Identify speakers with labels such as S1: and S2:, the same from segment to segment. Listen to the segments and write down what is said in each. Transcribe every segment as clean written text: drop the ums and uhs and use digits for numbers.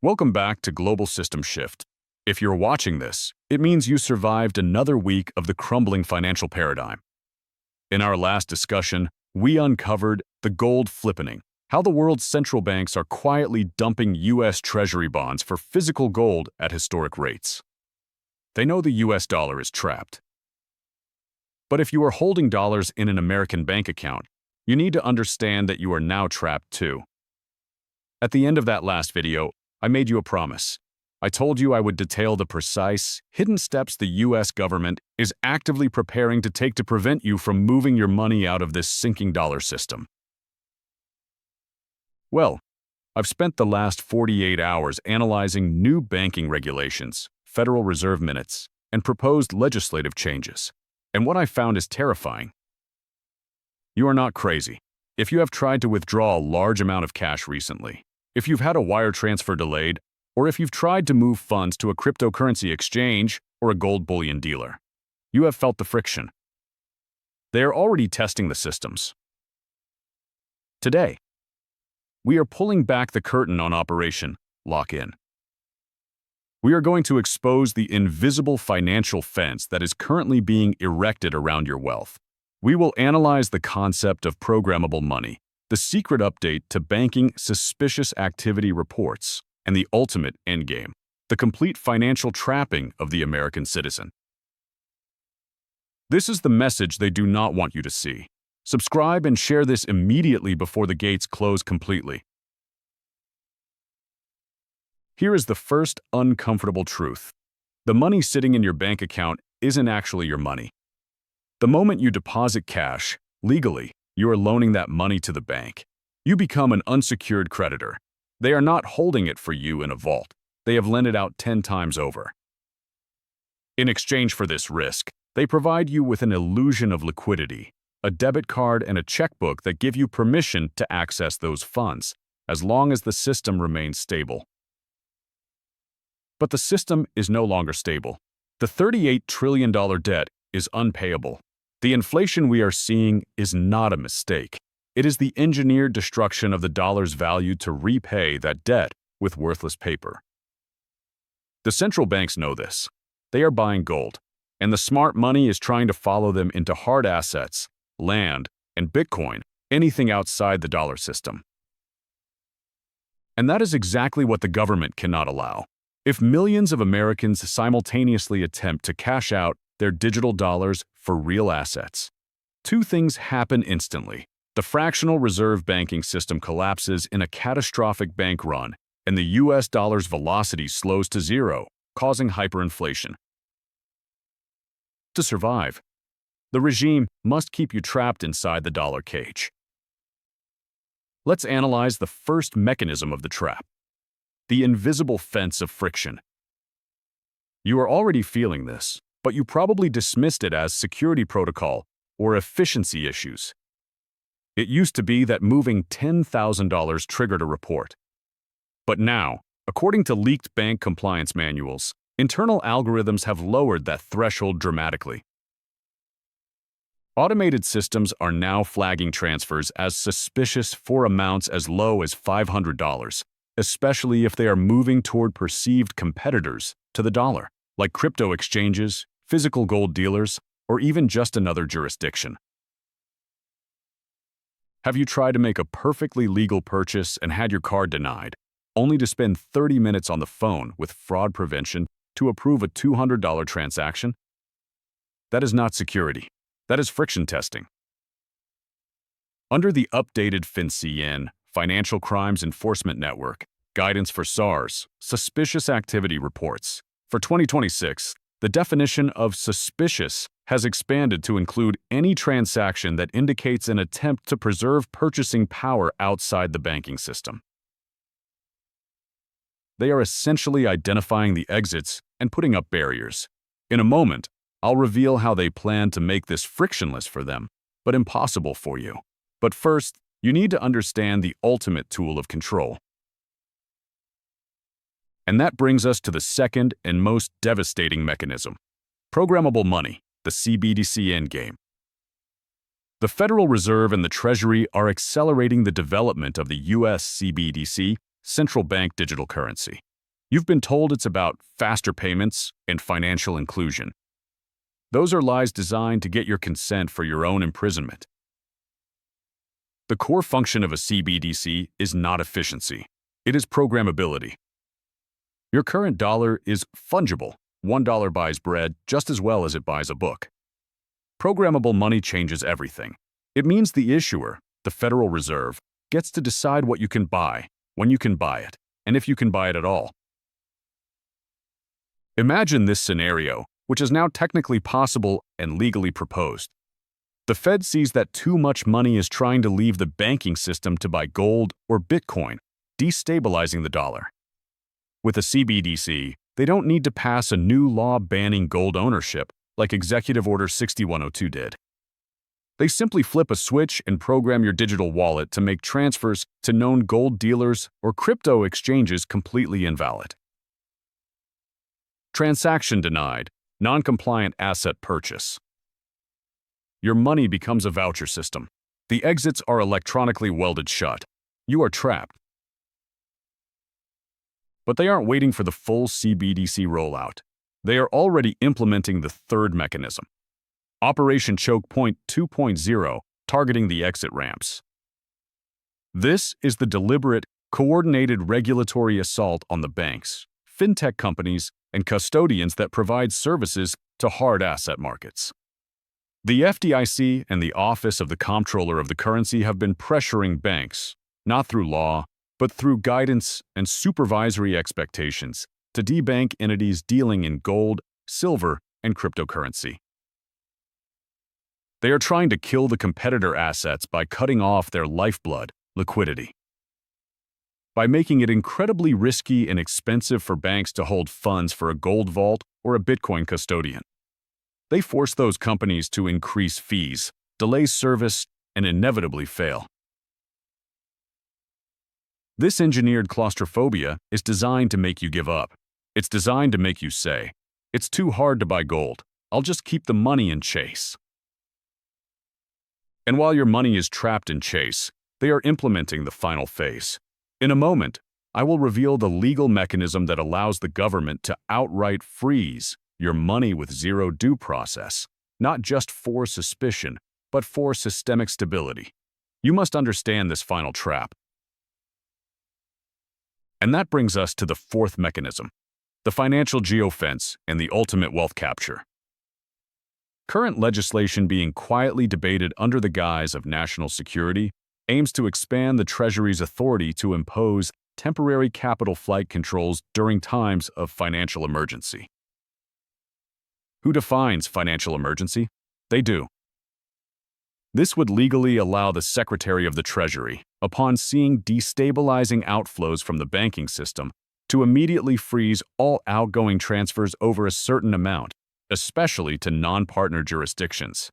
S1: Welcome back to Global System Shift. If you're watching this, it means you survived another week of the crumbling financial paradigm. In our last discussion, we uncovered the gold flippening, how the world's central banks are quietly dumping U.S. Treasury bonds for physical gold at historic rates. They know the U.S. dollar is trapped. But if you are holding dollars in an American bank account, you need to understand that you are now trapped too. At the end of that last video, I made you a promise. I told you I would detail the precise, hidden steps the U.S. government is actively preparing to take to prevent you from moving your money out of this sinking dollar system. Well, I've spent the last 48 hours analyzing new banking regulations, Federal Reserve minutes, and proposed legislative changes. And what I found is terrifying. You are not crazy. If you have tried to withdraw a large amount of cash recently, if you've had a wire transfer delayed, or if you've tried to move funds to a cryptocurrency exchange or a gold bullion dealer, you have felt the friction. They are already testing the systems. Today, we are pulling back the curtain on Operation Lock-in. We are going to expose the invisible financial fence that is currently being erected around your wealth. We will analyze the concept of programmable money, the secret update to banking suspicious activity reports, and the ultimate endgame, the complete financial trapping of the American citizen. This is the message they do not want you to see. Subscribe and share this immediately before the gates close completely. Here is the first uncomfortable truth. The money sitting in your bank account isn't actually your money. The moment you deposit cash, legally, you are loaning that money to the bank. You become an unsecured creditor. They are not holding it for you in a vault. They have lent it out 10 times over. In exchange for this risk, they provide you with an illusion of liquidity, a debit card and a checkbook that give you permission to access those funds, as long as the system remains stable. But the system is no longer stable. The $38 trillion debt is unpayable. The inflation we are seeing is not a mistake. It is the engineered destruction of the dollar's value to repay that debt with worthless paper. The central banks know this. They are buying gold, and the smart money is trying to follow them into hard assets, land, and Bitcoin, anything outside the dollar system. And that is exactly what the government cannot allow. If millions of Americans simultaneously attempt to cash out their digital dollars for real assets, two things happen instantly. The fractional reserve banking system collapses in a catastrophic bank run, and the U.S. dollar's velocity slows to zero, causing hyperinflation. To survive, the regime must keep you trapped inside the dollar cage. Let's analyze the first mechanism of the trap: the invisible fence of friction. You are already feeling this, but you probably dismissed it as security protocol or efficiency issues. It used to be that moving $10,000 triggered a report. But now, according to leaked bank compliance manuals, internal algorithms have lowered that threshold dramatically. Automated systems are now flagging transfers as suspicious for amounts as low as $500, especially if they are moving toward perceived competitors to the dollar, like crypto exchanges, physical gold dealers, or even just another jurisdiction. Have you tried to make a perfectly legal purchase and had your card denied, only to spend 30 minutes on the phone with fraud prevention to approve a $200 transaction? That is not security. That is friction testing. Under the updated FinCEN, Financial Crimes Enforcement Network, guidance for SARs, suspicious activity reports, for 2026, the definition of suspicious has expanded to include any transaction that indicates an attempt to preserve purchasing power outside the banking system. They are essentially identifying the exits and putting up barriers. In a moment, I'll reveal how they plan to make this frictionless for them, but impossible for you. But first, you need to understand the ultimate tool of control. And that brings us to the second and most devastating mechanism: programmable money, the CBDC endgame. The Federal Reserve and the Treasury are accelerating the development of the U.S. CBDC, central bank digital currency. You've been told it's about faster payments and financial inclusion. Those are lies designed to get your consent for your own imprisonment. The core function of a CBDC is not efficiency. It is programmability. Your current dollar is fungible. $1 buys bread just as well as it buys a book. Programmable money changes everything. It means the issuer, the Federal Reserve, gets to decide what you can buy, when you can buy it, and if you can buy it at all. Imagine this scenario, which is now technically possible and legally proposed. The Fed sees that too much money is trying to leave the banking system to buy gold or Bitcoin, destabilizing the dollar. With a CBDC, they don't need to pass a new law banning gold ownership like Executive Order 6102 did. They simply flip a switch and program your digital wallet to make transfers to known gold dealers or crypto exchanges completely invalid. Transaction denied, non-compliant asset purchase. Your money becomes a voucher system. The exits are electronically welded shut. You are trapped. But they aren't waiting for the full CBDC rollout. They are already implementing the third mechanism, Operation Choke Point 2.0, targeting the exit ramps. This is the deliberate, coordinated regulatory assault on the banks, fintech companies, and custodians that provide services to hard asset markets. The FDIC and the Office of the Comptroller of the Currency have been pressuring banks, not through law, but through guidance and supervisory expectations, to debank entities dealing in gold, silver, and cryptocurrency. They are trying to kill the competitor assets by cutting off their lifeblood, liquidity. By making it incredibly risky and expensive for banks to hold funds for a gold vault or a Bitcoin custodian. They force those companies to increase fees, delay service, and inevitably fail. This engineered claustrophobia is designed to make you give up. It's designed to make you say, "It's too hard to buy gold. I'll just keep the money in Chase." And while your money is trapped in Chase, they are implementing the final phase. In a moment, I will reveal the legal mechanism that allows the government to outright freeze your money with zero due process, not just for suspicion, but for systemic stability. You must understand this final trap. And that brings us to the fourth mechanism, the financial Geo-Fence and the ultimate wealth capture. Current legislation being quietly debated under the guise of national security aims to expand the Treasury's authority to impose temporary capital flight controls during times of financial emergency. Who defines financial emergency? They do. This would legally allow the Secretary of the Treasury, upon seeing destabilizing outflows from the banking system, to immediately freeze all outgoing transfers over a certain amount, especially to non-partner jurisdictions.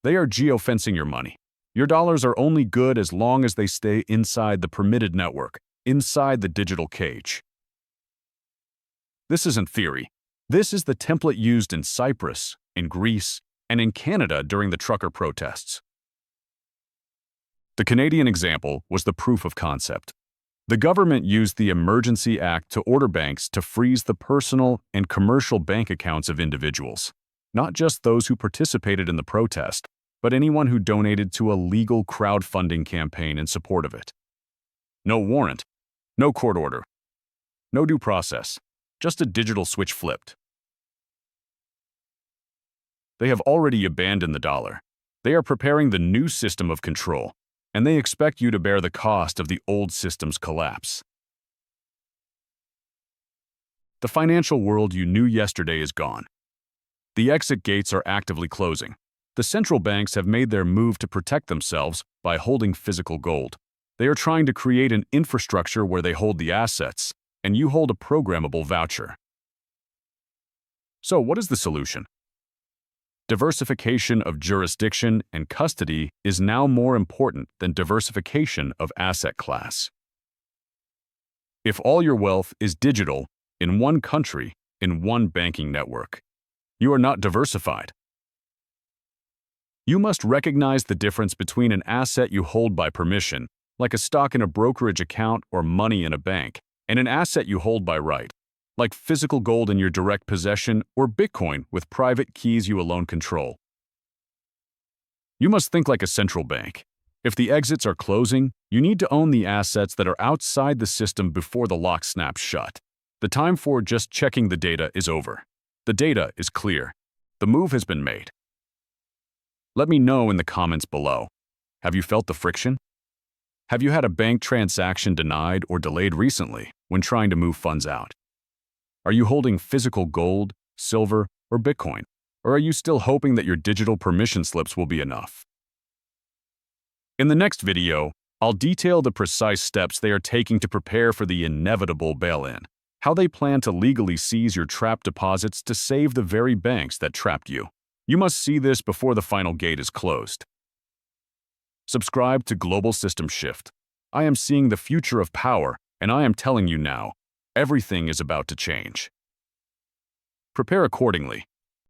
S1: They are geo-fencing your money. Your dollars are only good as long as they stay inside the permitted network, inside the digital cage. This isn't theory. This is the template used in Cyprus, in Greece, and in Canada during the trucker protests. The Canadian example was the proof of concept. The government used the Emergency Act to order banks to freeze the personal and commercial bank accounts of individuals, not just those who participated in the protest, but anyone who donated to a legal crowdfunding campaign in support of it. No warrant, no court order, no due process, just a digital switch flipped. They have already abandoned the dollar. They are preparing the new system of control, and they expect you to bear the cost of the old system's collapse. The financial world you knew yesterday is gone. The exit gates are actively closing. The central banks have made their move to protect themselves by holding physical gold. They are trying to create an infrastructure where they hold the assets, and you hold a programmable voucher. So what is the solution? Diversification of jurisdiction and custody is now more important than diversification of asset class. If all your wealth is digital, in one country, in one banking network, you are not diversified. You must recognize the difference between an asset you hold by permission, like a stock in a brokerage account or money in a bank, and an asset you hold by right, like physical gold in your direct possession or Bitcoin with private keys you alone control. You must think like a central bank. If the exits are closing, you need to own the assets that are outside the system before the lock snaps shut. The time for just checking the data is over. The data is clear. The move has been made. Let me know in the comments below. Have you felt the friction? Have you had a bank transaction denied or delayed recently when trying to move funds out? Are you holding physical gold, silver, or Bitcoin? Or are you still hoping that your digital permission slips will be enough? In the next video, I'll detail the precise steps they are taking to prepare for the inevitable bail-in, how they plan to legally seize your trapped deposits to save the very banks that trapped you. You must see this before the final gate is closed. Subscribe to Global System Shift. I am seeing the future of power, and I am telling you now, everything is about to change. Prepare accordingly.